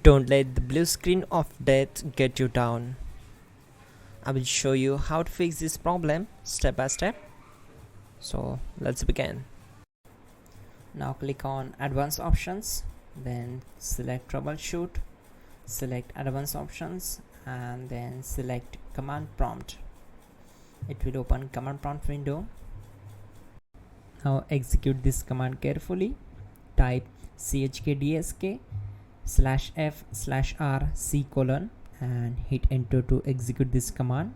Don't let the blue screen of death get you down. I will show you how to fix this problem step by step. So let's begin. Now click on advanced options, then select troubleshoot, select advanced options, and then select command prompt. It will open command prompt window. Now execute this command carefully. Type chkdsk/f/r/c: and hit enter to execute this command.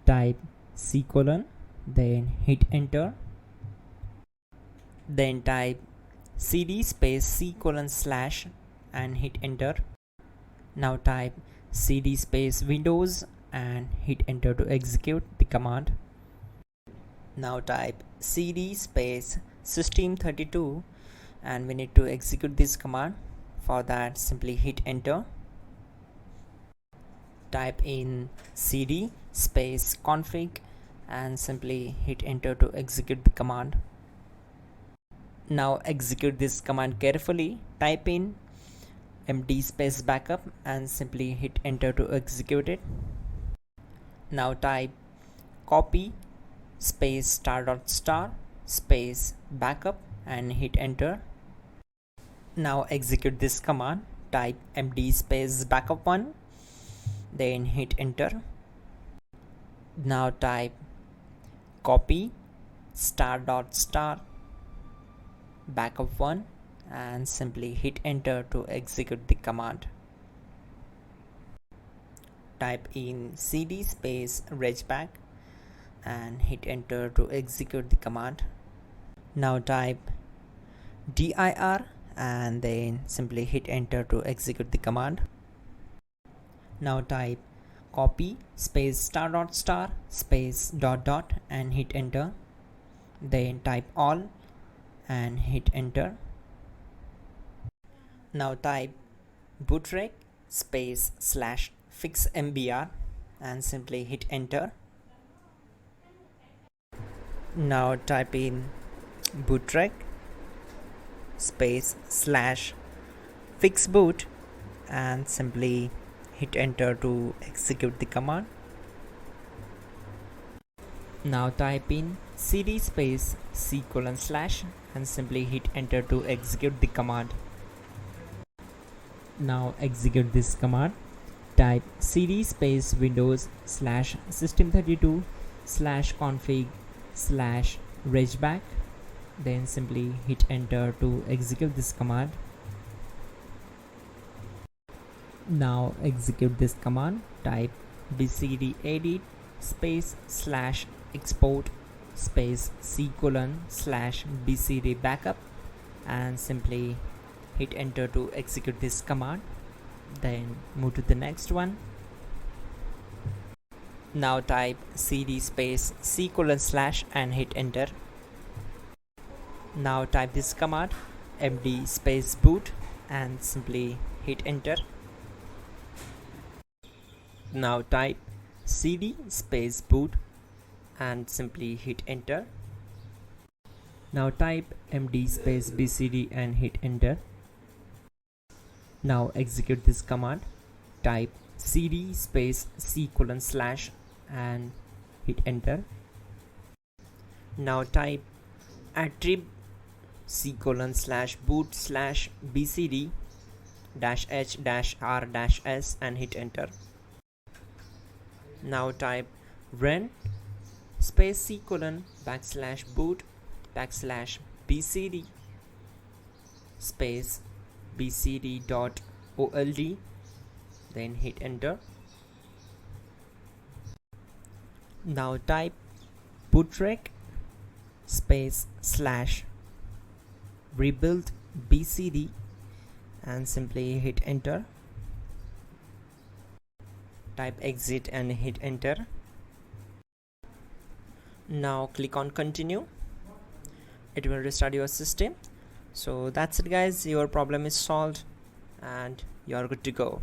Type c:, then hit enter. Then type cd space c:/ and hit enter. Now type cd space windows and hit enter to execute the command. Now type cd space system32 and we need to execute this command. For that, simply hit enter. Type in cd space config and simply hit enter to execute the command. Now execute this command carefully. Type in md space backup and simply hit enter to execute it. Now type copy space *** space backup and hit enter. Now execute this command. Type md space backup1, then hit enter. Now type copy ** backup1 and simply hit enter to execute the command. Type in cd space regback and hit enter to execute the command. Now type dir and then simply hit enter to execute the command. Now type copy space ** space ... and hit enter. Then type all and hit enter. Now type bootrec space /fixmbr and simply hit enter. Now type in bootrec space /fixboot and simply hit enter to execute the command. Now type in cd space c:/ and simply hit enter to execute the command. Now execute this command. Type cd space windows /system32/config/regback, then simply hit enter to execute this command. Now execute this command. Type bcd edit space /export space c:/bcd backup and simply hit enter to execute this command. Then move to the next one. Now type cd space c:/ and hit enter. Now type this command md space boot and simply hit enter. Now type cd space boot and simply hit enter. Now type md space bcd and hit enter. Now execute this command. Type cd space c:/ and hit enter. Now type attrib c:/boot/bcd-h-r-s and hit enter. Now type run space c:/boot/bcd space bcd.old, then hit enter. Now type bootrec space /rebuild bcd and simply hit enter. Type exit and hit enter. Now click on continue. It will restart your system. So that's it guys, your problem is solved and you are good to go.